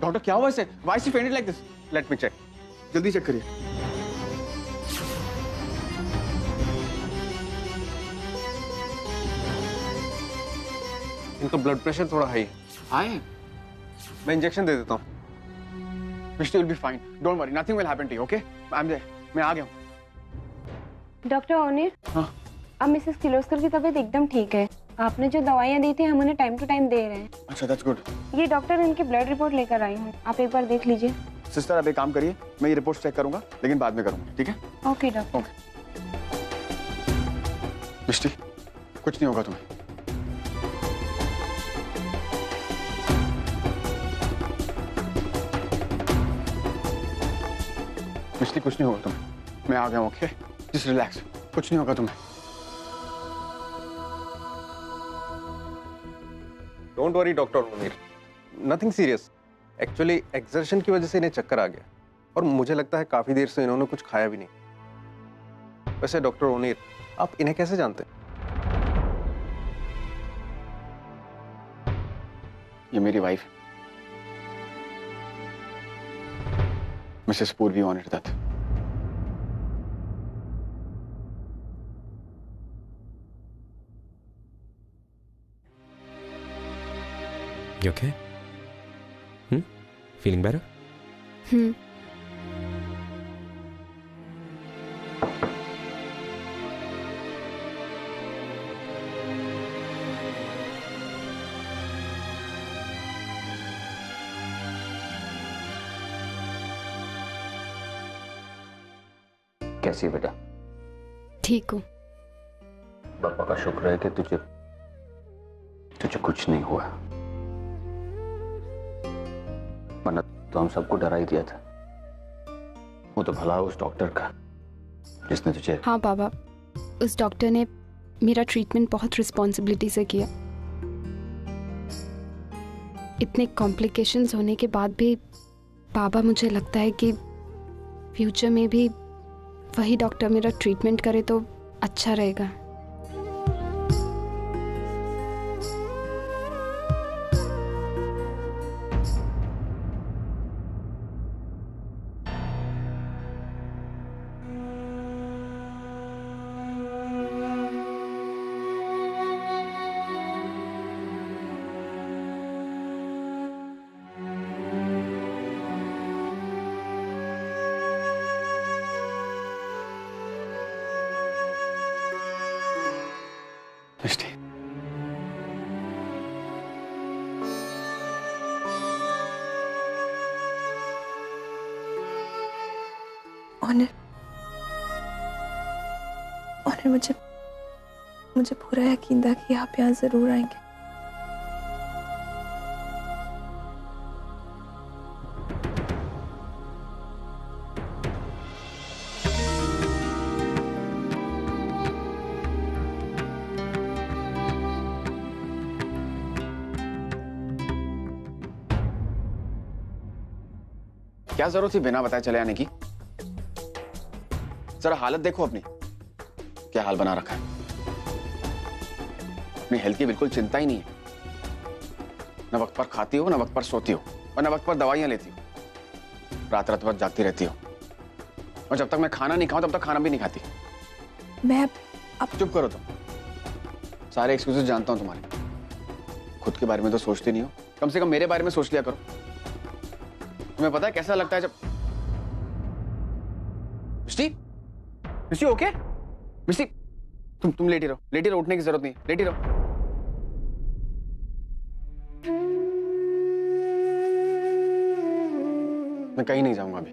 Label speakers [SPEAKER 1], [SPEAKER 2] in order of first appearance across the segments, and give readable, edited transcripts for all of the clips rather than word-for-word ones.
[SPEAKER 1] Doctor क्या हुआ इसे? Why she fainted like this? Let me check. जल्दी चेक करिए।
[SPEAKER 2] इनका ब्लड प्रेशर थोड़ा हाई है।
[SPEAKER 1] हाई है?
[SPEAKER 2] मैं इंजेक्शन दे देता हूँ।
[SPEAKER 1] Mishti will be fine. Don't worry. Nothing will happen to you. Okay? I'm there. मैं आ गया हूँ।
[SPEAKER 3] डॉक्टर ओनिर,
[SPEAKER 1] हाँ।
[SPEAKER 3] अब मिसेस किर्लोस्कर की तबीयत एकदम ठीक है। आपने जो दवाइयाँ दी थी हम उन्हें टाइम टू टाइम दे रहे हैं।
[SPEAKER 1] अच्छा, that's good.
[SPEAKER 3] ये डॉक्टर इनकी ब्लड रिपोर्ट लेकर आई हूँ, आप एक बार देख लीजिए।
[SPEAKER 1] सिस्टर अब एक काम करिए, मैं ये रिपोर्ट चेक करूंगा, लेकिन बाद में करूंगा, ठीक है?
[SPEAKER 3] Okay doctor.
[SPEAKER 1] ओके। मिष्टी, कुछ नहीं होगा तुम्हें। मिष्टी, कुछ नहीं होगा तुम्हें। मैं आ गया हूँ, ओके? जस्ट रिलैक्स, कुछ नहीं होगा तुम्हें।
[SPEAKER 2] Don't worry doctor Onir, nothing serious. Actually exertion की वजह से इन्हें चक्कर आ गया और मुझे लगता है काफी देर से इन्होंने कुछ खाया भी नहीं। वैसे डॉक्टर ओनिर, आप इन्हें कैसे जानते हैं?
[SPEAKER 1] ये मेरी वाइफ मिसेस पूर्वी ओनिर Dutt.
[SPEAKER 4] You okay? Feeling better?
[SPEAKER 5] कैसी है बेटा?
[SPEAKER 6] ठीक हूँ।
[SPEAKER 5] पापा का शुक्र है कि तुझे कुछ नहीं हुआ, वरना तो हम सबको डरा ही दिया था। वो तो भला उस डॉक्टर का जिसने तुझे।
[SPEAKER 6] हाँ बाबा, उस डॉक्टर ने मेरा ट्रीटमेंट बहुत रिस्पॉन्सिबिलिटी से किया। इतने कॉम्प्लिकेशंस होने के बाद भी बाबा, मुझे लगता है कि फ्यूचर में भी वही डॉक्टर मेरा ट्रीटमेंट करे तो अच्छा रहेगा।
[SPEAKER 1] मिष्टी,
[SPEAKER 7] ओनिर, मुझे पूरा यकीन था कि आप यहाँ जरूर आएंगे।
[SPEAKER 1] क्या जरूरत थी बिना बताए चले आने की? जरा हालत देखो अपनी, क्या हाल बना रखा है। अपनी हेल्थ की बिल्कुल चिंता ही नहीं है। न वक्त पर खाती हो, न वक्त पर सोती हो, और न वक्त पर दवाइयां लेती हो। रात रात भर जागती रहती हो, और जब तक मैं खाना नहीं खाऊं तब तक खाना भी नहीं खाती।
[SPEAKER 7] मैं अब
[SPEAKER 1] चुप करो तुम। सारे एक्सक्यूजेस जानता हूं तुम्हारे। खुद के बारे में तो सोचते नहीं हो, कम से कम मेरे बारे में सोच लिया करो। तुम्हें पता है कैसा लगता है जब। मिष्टी, मिष्टी ओके? मिष्टी, तुम लेटी रहो, उठने की जरूरत नहीं, लेटी रहो। मैं कहीं नहीं जाऊंगा अभी,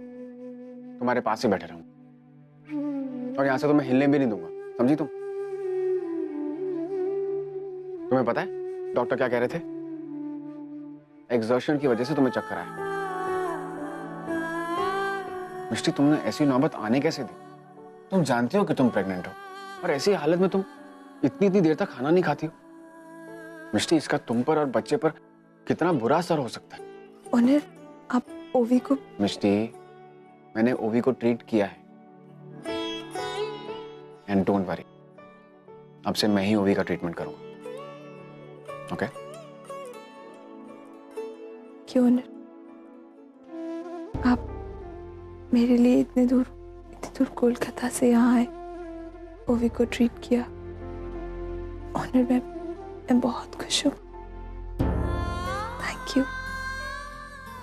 [SPEAKER 1] तुम्हारे पास ही बैठे रहूंगा, और यहां से तो मैं हिलने भी नहीं दूंगा, समझी तुम? तुम्हें पता है डॉक्टर क्या कह रहे थे? एक्सर्शन की वजह से तुम्हें चक्कर आया। मिष्टी, तुमने ऐसी नौबत आने कैसे दी? तुम जानती हो कि तुम प्रेग्नेंट हो, और ऐसी हालत में तुम इतनी देर तक खाना नहीं खाती हो। मिष्टी, इसका तुम पर और बच्चे पर कितना बुरा असर हो सकता है।
[SPEAKER 7] ओनिर, आप ओवी को।
[SPEAKER 1] मिष्टी, मैंने ओवी को ट्रीट किया है, एंड डोंट वरी, अब से मैं ही ओवी का ट्रीटमेंट करूंगा, ओके?
[SPEAKER 7] क्यों ओनिर? आप मेरे लिए इतने दूर कोलकाता से यहाँ आए, ओवी को ट्रीट किया। ऑनर, मैं बहुत खुश हूँ।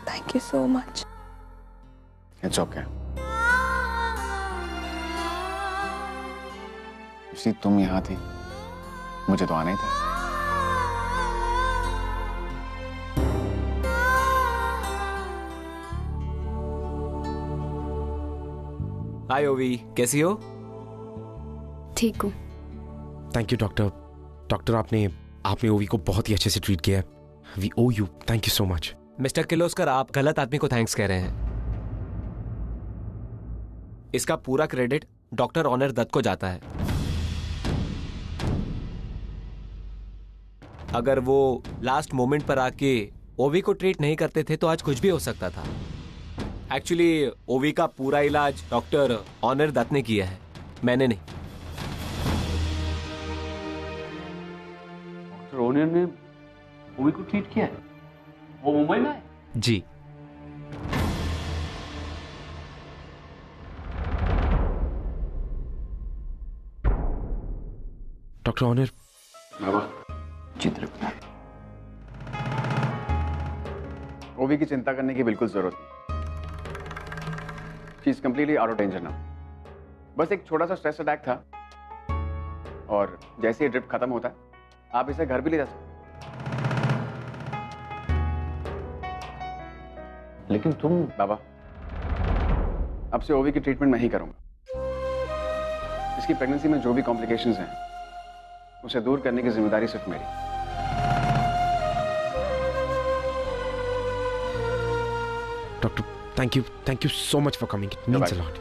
[SPEAKER 7] Thank you so much.
[SPEAKER 1] It's okay. इसलिए तुम यहाँ थी, मुझे तो आना ही था।
[SPEAKER 4] हाय ओवी, कैसी हो?
[SPEAKER 6] ठीक हूँ।
[SPEAKER 8] थैंक यू डॉक्टर, आपने ओवी को बहुत ही अच्छे से ट्रीट किया है। We owe you, thank you so much.
[SPEAKER 4] Mister Kirloskar, आप गलत आदमी को थैंक्स कह रहे हैं। इसका पूरा क्रेडिट डॉक्टर ऑनर दत्त को जाता है। अगर वो लास्ट मोमेंट पर आके ओवी को ट्रीट नहीं करते थे तो आज कुछ भी हो सकता था। एक्चुअली ओवी का पूरा इलाज डॉक्टर ऑनर दत्त ने किया है, मैंने नहीं।
[SPEAKER 5] डॉक्टर ओनियर ने ओवी को ट्रीट किया है? वो मुंबई में है?
[SPEAKER 4] जी।
[SPEAKER 8] डॉक्टर ऑनर,
[SPEAKER 1] बाबा
[SPEAKER 5] चित्रकला,
[SPEAKER 1] ओवी की चिंता करने की बिल्कुल जरूरत नहीं। She is completely out of danger now. बस एक छोटा सा स्ट्रेस अटैक था, और जैसे ही ड्रिप खत्म होता है आप इसे घर भी ले जा सकते।
[SPEAKER 5] लेकिन तुम
[SPEAKER 1] बाबा, अब से ओवी की ट्रीटमेंट मैं ही करूंगा। इसकी प्रेगनेंसी में जो भी कॉम्प्लिकेशंस हैं उसे दूर करने की जिम्मेदारी सिर्फ मेरी।
[SPEAKER 8] Doctor, thank you so much for coming, it means a lot.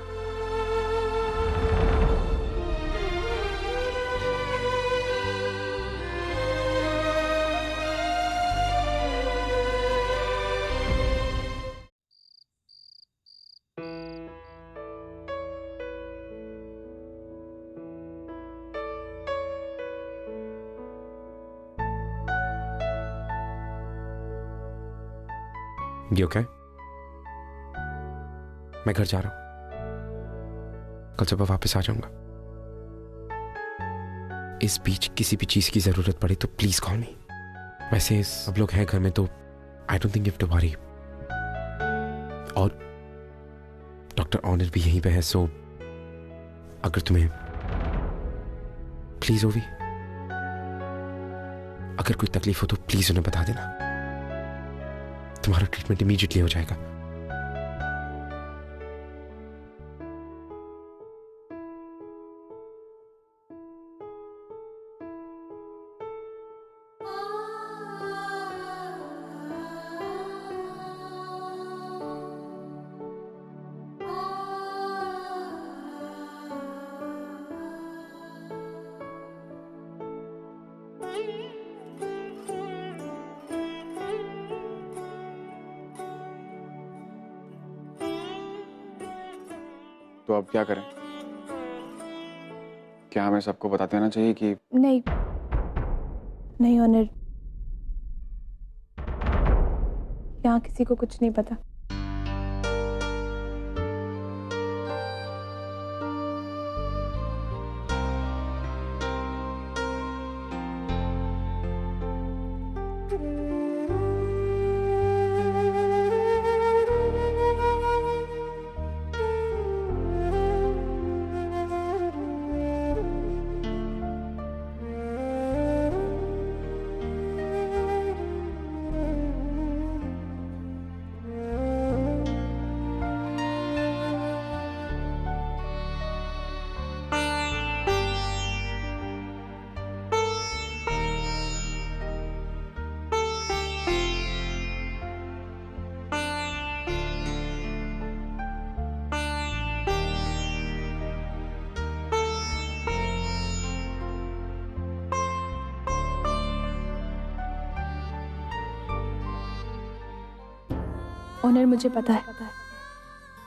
[SPEAKER 8] You okay? मैं घर जा रहा हूं, कल सुबह वापस आ जाऊंगा। इस बीच किसी भी चीज की जरूरत पड़े तो प्लीज कॉल मी। वैसे सब लोग हैं घर में तो I don't think you have to worry. और डॉक्टर ऑनर भी यहीं पे है, सो अगर तुम्हें प्लीज ओवी, अगर कोई तकलीफ हो तो प्लीज उन्हें बता देना। तुम्हारा ट्रीटमेंट इमीडिएटली हो जाएगा।
[SPEAKER 1] तो अब क्या करें? क्या हमें सबको बता देना चाहिए कि
[SPEAKER 7] नहीं ऑनर, यहाँ किसी को कुछ नहीं पता। ऑनर, मुझे पता है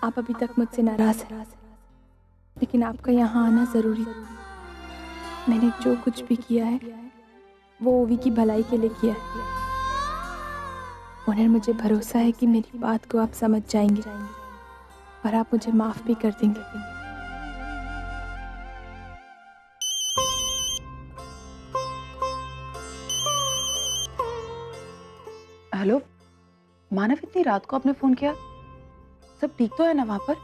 [SPEAKER 7] आप अभी तक मुझसे नाराज हैं, लेकिन आपका यहाँ आना जरूरी है। मैंने जो कुछ भी किया है वो ओवी की भलाई के लिए किया है। ओनर, मुझे भरोसा है कि मेरी बात को आप समझ जाएंगे और आप मुझे माफ भी कर देंगे।
[SPEAKER 9] हेलो मानव, इतनी रात को आपने फोन किया? सब ठीक तो है ना वहां पर?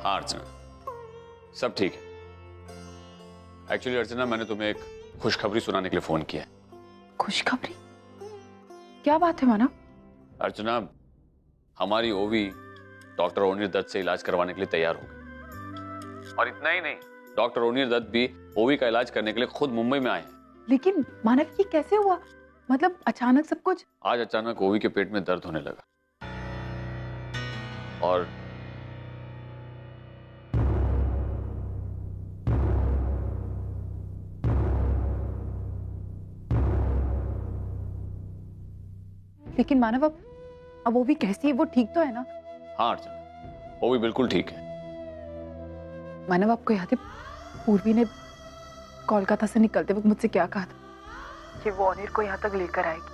[SPEAKER 10] हाँ अर्चना, सब ठीक है। एक्चुअली अर्चना, मैंने तुम्हें एक खुशखबरी सुनाने के लिए फोन किया है।
[SPEAKER 9] खुशखबरी? क्या बात है मानव?
[SPEAKER 10] अर्चना, हमारी ओवी डॉक्टर ओनिर दत्त से इलाज करवाने के लिए तैयार हो गई। और इतना ही नहीं, डॉक्टर ओनिर दत्त भी ओवी का इलाज करने के लिए खुद मुंबई में आए हैं।
[SPEAKER 9] लेकिन मानव, ये कैसे हुआ? मतलब अचानक सब कुछ?
[SPEAKER 10] आज अचानक ओवी के पेट में दर्द होने लगा और
[SPEAKER 9] लेकिन मानव, अब वो भी कैसी है? वो ठीक तो है ना?
[SPEAKER 10] हाँ अर्चना, ओवी बिल्कुल ठीक है।
[SPEAKER 9] मानव, आपको याद है पूर्वी ने कोलकाता से निकलते वक्त मुझसे क्या कहा था? कि वो अनिल को यहाँ तक लेकर आएगी,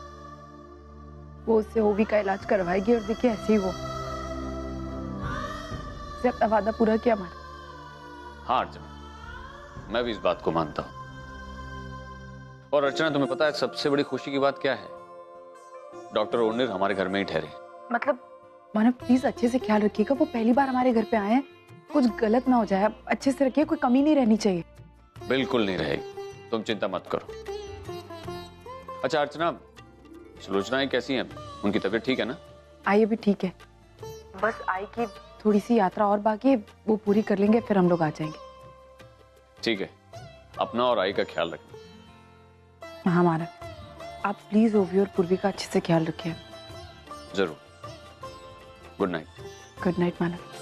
[SPEAKER 9] वो उससे ओवी का इलाज करवाएगी। और देखिए ऐसे ही वो से अपना वादा पूरा किया। मानव
[SPEAKER 10] हाँ अर्चना, मैं भी इस बात को मानता हूं। और अर्चना, तुम्हें पता है सबसे बड़ी खुशी की बात क्या है? डॉक्टर ओनिर हमारे घर में ही ठहरे।
[SPEAKER 9] मतलब मानव, प्लीज अच्छे से ख्याल रखिएगा, वो पहली बार हमारे घर पे आए हैं, कुछ गलत ना हो जाए। अच्छे से रखिए, कोई कमी नहीं रहनी चाहिए।
[SPEAKER 10] बिल्कुल नहीं रहेगी, तुम चिंता मत करो। अच्छा अर्चना, सुलोचना कैसी हैं? उनकी तबीयत ठीक है ना?
[SPEAKER 9] आई अभी ठीक है, बस आई की थोड़ी सी यात्रा और बाकी है, वो पूरी कर लेंगे फिर हम लोग आ जाएंगे।
[SPEAKER 10] ठीक है, अपना और आई का ख्याल रखना।
[SPEAKER 9] हाँ मानव, आप प्लीज ओवी और पूर्वी का अच्छे से ख्याल रखिए।
[SPEAKER 10] जरूर। Good night.
[SPEAKER 9] गुड नाइट मानव।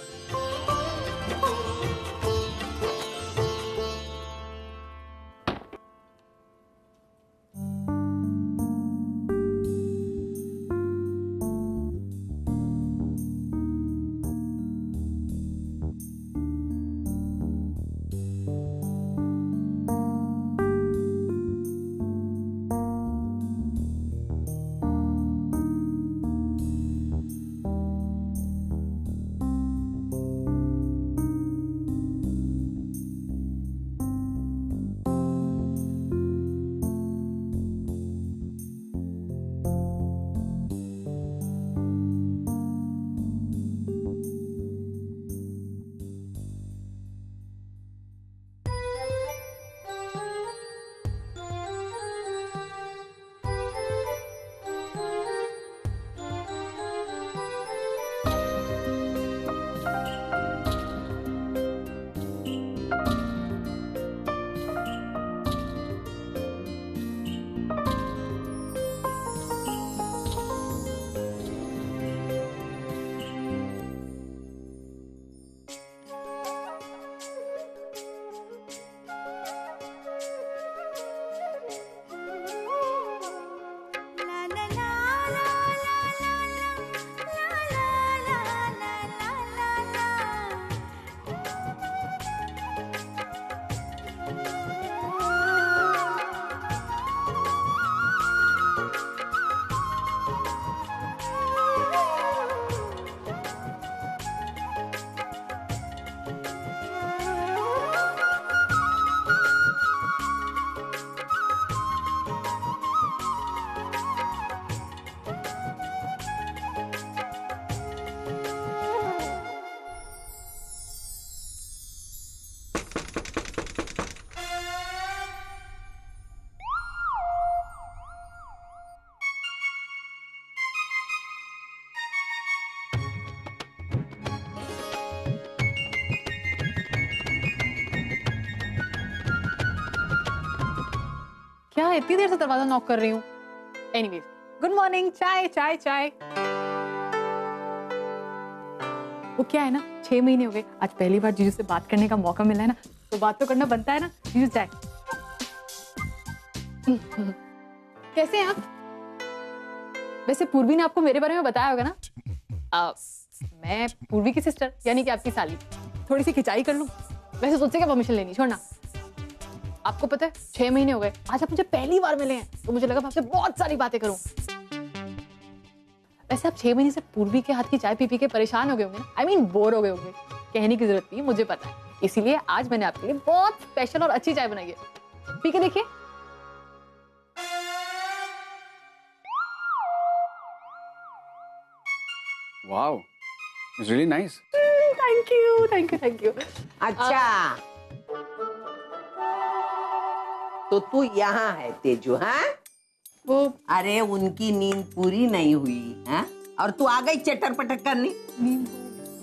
[SPEAKER 11] क्या इतनी देर से दरवाजा नॉक कर रही हूँ? Anyways, good morning. चाय चाय चाय। वो क्या है ना, 6 महीने हो गए, आज पहली बार जीजू से बात करने का मौका मिला है ना, तो बात तो करना बनता है ना। जीजू चाय। कैसे हैं आप? वैसे पूर्वी ने आपको मेरे बारे में बताया होगा ना? मैं पूर्वी की सिस्टर यानी कि आपकी साली। थोड़ी सी खिंचाई कर लूं? वैसे तुझसे क्या परमिशन लेनी, छोड़ना। आपको पता है 6 महीने हो गए, आज आप मुझे पहली बार मिले हैं, तो मुझे लगा मैं आपसे बहुत सारी बातें करूं। वैसे आप 6 महीने से पूर्वी के हाथ की चाय पी पी के परेशान हो गए होंगे। आई मीन बोर हो गए होंगे। कहने की जरूरत नहीं, मुझे पता है। इसीलिए आज मैंने आपके लिए बहुत स्पेशल और अच्छी चाय बनाई है, पी के देखिए।
[SPEAKER 1] Wow, it's really nice.
[SPEAKER 11] Thank you, thank you, thank you.
[SPEAKER 12] अच्छा, तो तू यहाँ है तेजू? हाँ,
[SPEAKER 11] वो
[SPEAKER 12] अरे उनकी नींद पूरी नहीं हुई है और तू आ गई चटर पटर करने।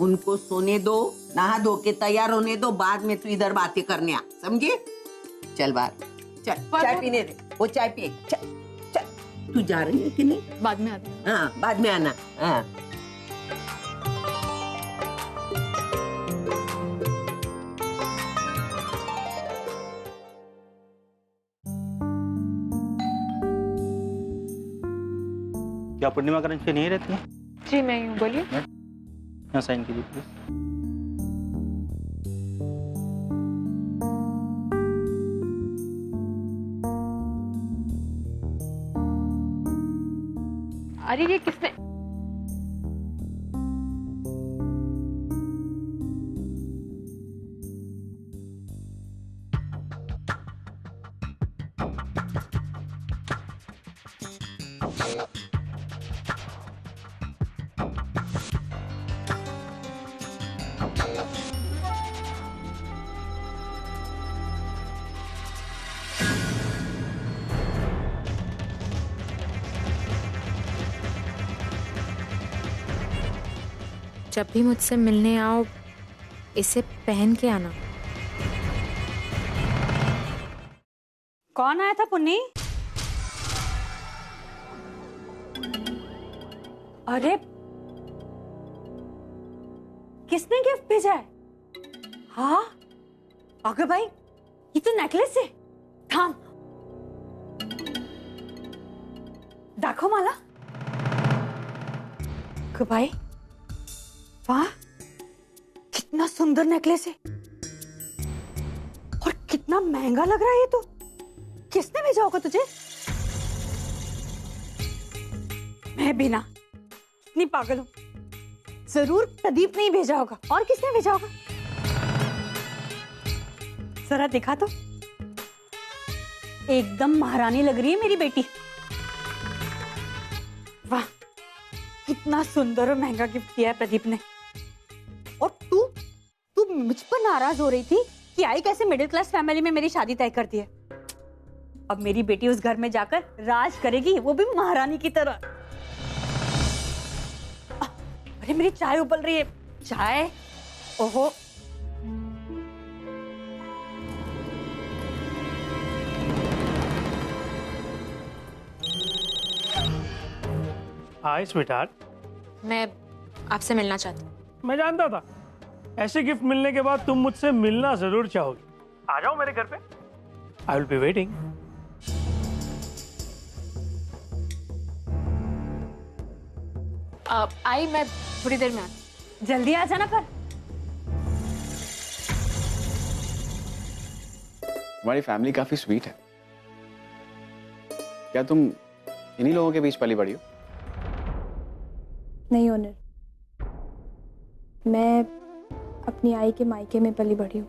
[SPEAKER 12] उनको सोने दो, नहा धो के तैयार होने दो, बाद में तू इधर बातें करने आ, समझे? चल बाहर, चल चाय पीने दे, वो चाय पिए। चल चल, तू जा रही है कि नहीं?
[SPEAKER 11] बाद में आती हूँ।
[SPEAKER 12] हाँ, बाद में आना। हाँ,
[SPEAKER 13] क्या पूर्णिमा करंज पे नहीं रहती है?
[SPEAKER 3] जी मैं यूँ बोलिए।
[SPEAKER 13] यहाँ साइन कीजिए प्लीज।
[SPEAKER 3] अरे ये किसने?
[SPEAKER 14] जब भी मुझसे मिलने आओ इसे पहन के आना।
[SPEAKER 15] कौन आया था पुन्नी? अरे किसने गिफ्ट भेजा है? हाँ अगर भाई ये तो नेकलेस है। थाम, देखो माला। भाई वाह, कितना सुंदर नेकलेस है और कितना महंगा लग रहा है ये तो। किसने भेजा होगा तुझे? मैं भी ना इतनी पागल हूं। जरूर प्रदीप ने ही भेजा होगा। और किसने भेजा होगा? जरा दिखा तो। एकदम महारानी लग रही है मेरी बेटी। वाह, कितना सुंदर और महंगा गिफ्ट दिया है प्रदीप ने। और तू मुझ पर नाराज हो रही थी कि आई कैसे मिडिल क्लास फैमिली में मेरी शादी तय कर दी है। अब मेरी बेटी उस घर में जाकर राज करेगी, वो भी महारानी की तरह। अरे मेरी चाय उबल रही है। चाय? ओहो,
[SPEAKER 16] हाय स्वीटहार्ट।
[SPEAKER 14] मैं आपसे मिलना चाहती हूँ।
[SPEAKER 16] मैं जानता था ऐसे गिफ्ट मिलने के बाद तुम मुझसे मिलना जरूर चाहोगी। आ जाओ मेरे घर पे, आई विल बी वेटिंग।
[SPEAKER 11] आई, मैं थोड़ी देर में आती।
[SPEAKER 15] जल्दी आ जाना पर।
[SPEAKER 1] तुम्हारी फैमिली काफी स्वीट है। क्या तुम इन्हीं लोगों के बीच पली बड़ी हो?
[SPEAKER 7] नहीं ओनर, मैं अपनी आई के मायके में पली बड़ी हूँ,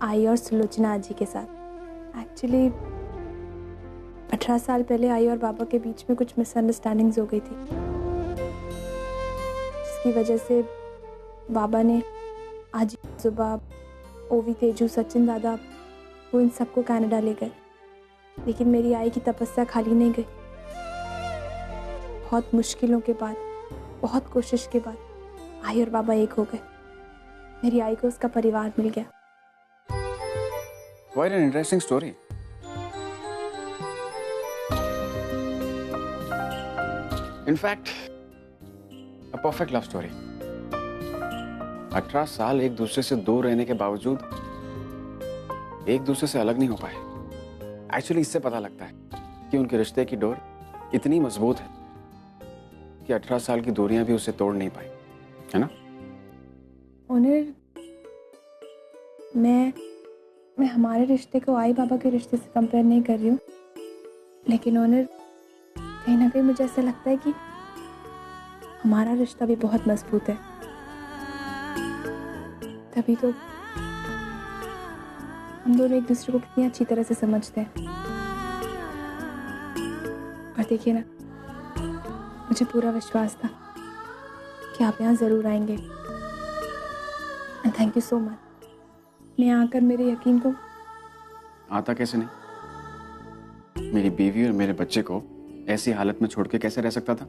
[SPEAKER 7] आई और सुलोचना आजी के साथ। एक्चुअली 18 साल पहले आई और बाबा के बीच में कुछ मिसअंडरस्टैंडिंग्स हो गई थी, जिसकी वजह से बाबा ने आजी, जुबा, ओवी, तेजू, सचिन दादा, वो इन सबको कनाडा ले गए। लेकिन मेरी आई की तपस्या खाली नहीं गई। बहुत मुश्किलों के बाद, बहुत कोशिश के बाद आई और बाबा एक हो गए। मेरी आई को उसका परिवार मिल गया।
[SPEAKER 1] Quite an interesting story. In fact, a perfect love story. 18 साल एक दूसरे से दूर रहने के बावजूद एक दूसरे से अलग नहीं हो पाए। एक्चुअली इससे पता लगता है कि उनके रिश्ते की डोर इतनी मजबूत है कि 18 साल की दूरियां भी उसे तोड़ नहीं पाई, है ना?
[SPEAKER 7] ओनर, मैं हमारे रिश्ते को आई बाबा के रिश्ते से कंपेयर नहीं कर रही हूँ, लेकिन ओनर कहीं ना कहीं मुझे ऐसा लगता है कि हमारा रिश्ता भी बहुत मजबूत है, तभी तो हम दोनों एक दूसरे को कितनी अच्छी तरह से समझते हैं। और देखिए ना, मुझे पूरा विश्वास था कि आप यहाँ जरूर आएंगे। And thank you so much. मैं आकर मेरे यकीन को
[SPEAKER 1] आता कैसे नहीं? मेरी बीवी और मेरे बच्चे को ऐसी हालत में छोड़ के कैसे रह सकता था?